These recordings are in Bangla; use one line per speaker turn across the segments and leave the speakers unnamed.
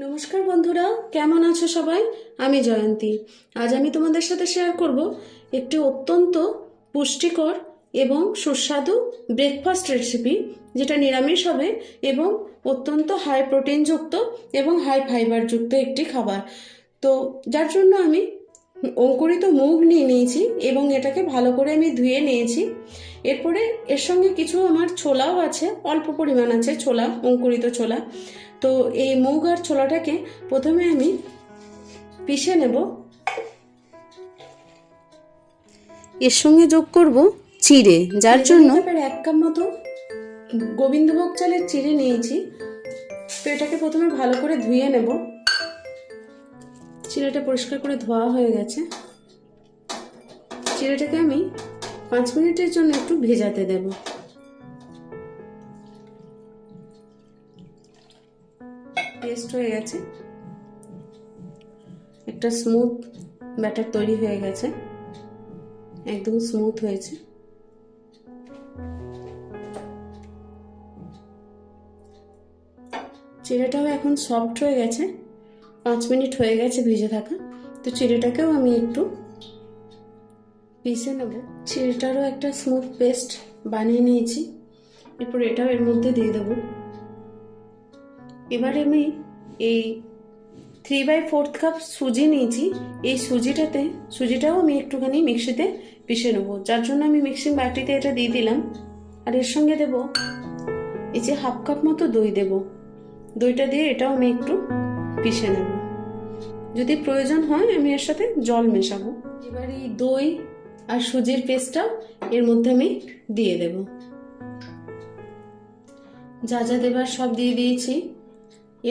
নমস্কার বন্ধুরা, কেমন আছো সবাই? আমি জয়ন্তী। আজ আমি তোমাদের সাথে শেয়ার করব একটি অত্যন্ত পুষ্টিকর এবং সুস্বাদু ব্রেকফাস্ট রেসিপি, যেটা নিরামিষ হবে এবং অত্যন্ত হাই প্রোটিনযুক্ত এবং হাই ফাইবারযুক্ত একটি খাবার। তো যার জন্য আমি অঙ্কুরিত মুগ নিয়ে নিয়েছি এবং এটাকে ভালো করে আমি ধুয়ে নিয়েছি। এরপরে এর সঙ্গে কিছু আমার ছোলাও আছে, অল্প পরিমাণ আছে ছোলা, অঙ্কুরিত ছোলা। তো এই মুগ আর ছোলাটাকে প্রথমে আমি পিষে নেব। এর সঙ্গে যোগ করব চিড়ে, যার জন্য 1 কাপ মতো গোবিন্দভোগ চালের চিড়ে নিয়েছি। তো এটাকে প্রথমে ভালো করে ধুয়ে নেব। চিড়েটা পরিষ্কার করে ধোয়া হয়ে গেছে। চিড়েটাকে আমি 5 মিনিটের জন্য একটু ভেজাতে দেব। পেস্ট হয়ে গেছে, একটা স্মুথ ব্যাটার তৈরি হয়ে গেছে, একদম স্মুথ হয়েছে। চিড়েটাও এখন সফট হয়ে গেছে, 5 মিনিট হয়ে গেছে ভিজে থাকা। তো চিড়েটাকেও আমি একটু পিষে নেব। চিড়েটারও একটা স্মুথ পেস্ট বানিয়ে নিয়েছি। এরপর এটাও এর মধ্যে দিয়ে দেব। এবারে আমি এই 3/4 কাপ সুজি নিয়েছি। এই সুজিটাও আমি একটুখানি মিক্সিতে পিষে নেবো, যার জন্য আমি মিক্সিং বাটিতে এটা দিয়ে দিলাম। আর এর সঙ্গে দেব এই যে 1/2 কাপ মতো দই দেব। দইটা দিয়ে এটাও আমি একটু পিষে নেব। যদি প্রয়োজন হয় আমি এর সাথে জল মেশাবো। এবার এই দই আর সুজির পেস্টটাও এর মধ্যে আমি দিয়ে দেব। যা যা দেবার সব দিয়ে দিয়েছি।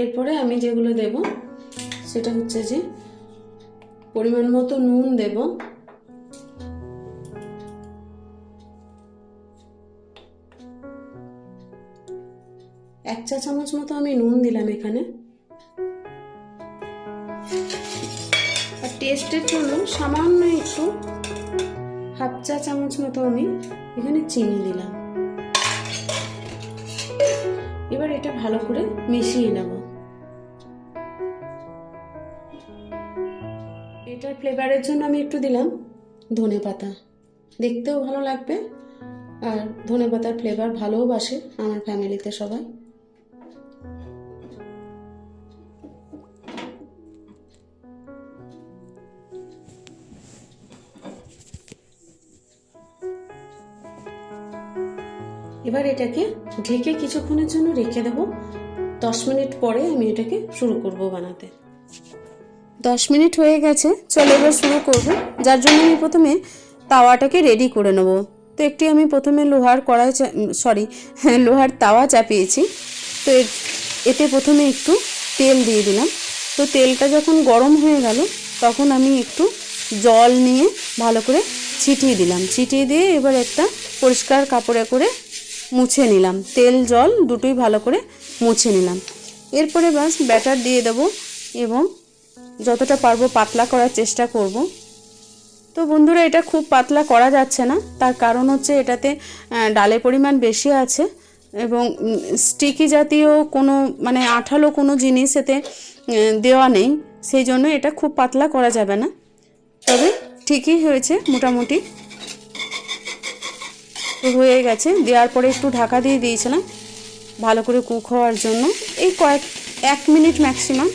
এরপরে আমি যেগুলো দেব সেটা হচ্ছে যে পরিমাণ মতো নুন দেব, এক চা চামচ মতো আমি নুন দিলাম এখানে। আর টেস্টের জন্য সামান্য একটু 1/2 চা চামচ মতো আমি এখানে চিনি দিলাম। এবার এটা ভালো করে মিশিয়ে নেব। এটার ফ্লেভারের জন্য আমি একটু দিলাম ধনেপাতা, দেখতেও ভালো লাগবে। আর ধনেপাতার ফ্লেভার ভালোবাসে আমার ফ্যামিলিতে সবাই। এবার এটাকে ঢেকে কিছুক্ষণের জন্য রেখে দেব। 10 মিনিট পরে আমি এটাকে শুরু করব বানাতে। 10 মিনিট হয়ে গেছে, চলো এবার শুরু করব। যার জন্য আমি প্রথমে তাওয়াটাকে রেডি করে নেব। তো একটি আমি প্রথমে লোহার তাওয়া চাপিয়েছি। তো এতে প্রথমে একটু তেল দিয়ে দিলাম। তো তেলটা যখন গরম হয়ে গেল তখন আমি একটু জল নিয়ে ভালো করে ছিটিয়ে দিলাম। ছিটিয়ে দিয়ে এবার একটা পরিষ্কার কাপড়ে করে মুছে নিলাম। তেল জল দুটোই ভালো করে মুছে নিলাম। এরপরে বাস ব্যাটার দিয়ে দেব এবং যতটা পারবো পাতলা করার চেষ্টা করব। তো বন্ধুরা, এটা খুব পাতলা করা যাচ্ছে না, তার কারণ হচ্ছে এটাতে ডালের পরিমাণ বেশি আছে এবং স্টিকি জাতীয় কোনো আঠালো কোনো জিনিস এতে দেওয়া নেই, সেই জন্য এটা খুব পাতলা করা যাবে না। তবে ঠিকই হয়েছে মোটামুটি। তো হয়ে গেছে, দেওয়ার পরে একটু ঢাকা দিয়ে দিয়েছিলাম ভালো করে কুক হওয়ার জন্য। এই 1 মিনিট ম্যাক্সিমাম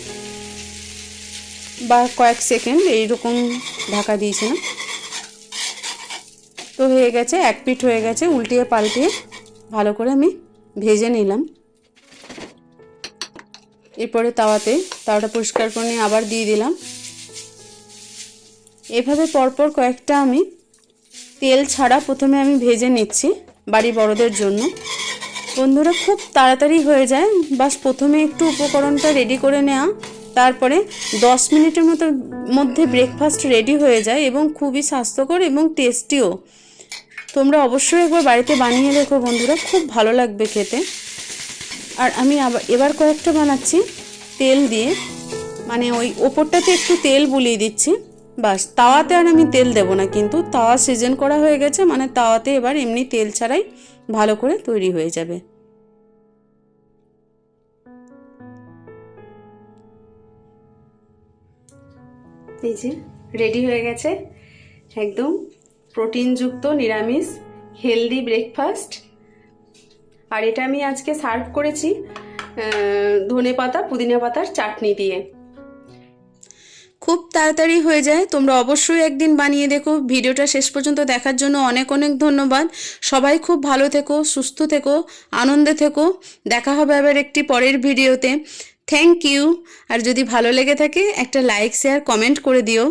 বা কয়েক সেকেন্ড এইরকম ঢাকা দিয়েছিলাম। তো হয়ে গেছে, 1 পিঠ হয়ে গেছে, উল্টিয়ে পাল্টিয়ে ভালো করে আমি ভেজে নিলাম। এরপরে তাওয়াটা পরিষ্কার করে নিয়ে আবার দিয়ে দিলাম। এভাবে পরপর কয়েকটা আমি তেল ছাড়া প্রথমে আমি ভেজে নিচ্ছি বাড়ি বড়দের জন্য। বন্ধুরা, খুব তাড়াতাড়ি হয়ে যায়, বাস প্রথমে একটু উপকরণটা রেডি করে নেওয়া, তারপরে 10 মিনিটের মধ্যে ব্রেকফাস্ট রেডি হয়ে যায় এবং খুবই স্বাস্থ্যকর এবং টেস্টিও। তোমরা অবশ্যই একবার বাড়িতে বানিয়ে দেখো বন্ধুরা, খুব ভালো লাগবে খেতে। আর আমি এবার কয়েকটা বানাচ্ছি তেল দিয়ে, ওই ওপরটাতে একটু তেল বুলিয়ে দিচ্ছি। বাস, তাওয়াতে আর আমি তেল দেব না, কিন্তু তাওয়া সিজন করা হয়ে গেছে, তাওয়াতে এবার এমনি তেল ছাড়াই ভালো করে তৈরি হয়ে যাবে। এই যে রেডি হয়ে গেছে, একদম প্রোটিনযুক্ত নিরামিষ হেলদি ব্রেকফাস্ট। আর এটা আমি আজকে সার্ভ করেছি ধনেপাতা পুদিনা পাতার চাটনি দিয়ে। খুব তাড়াতাড়ি হয়ে যায়, তোমরা অবশ্যই একদিন বানিয়ে দেখো। ভিডিওটা শেষ পর্যন্ত দেখার জন্য অনেক অনেক ধন্যবাদ। সবাই খুব ভালো থেকো, সুস্থ থেকো, আনন্দে থেকো। দেখা হবে আবার একটি পরের ভিডিওতে। Thank you. আর যদি ভালো লেগে থাকে একটা লাইক শেয়ার কমেন্ট করে দিও।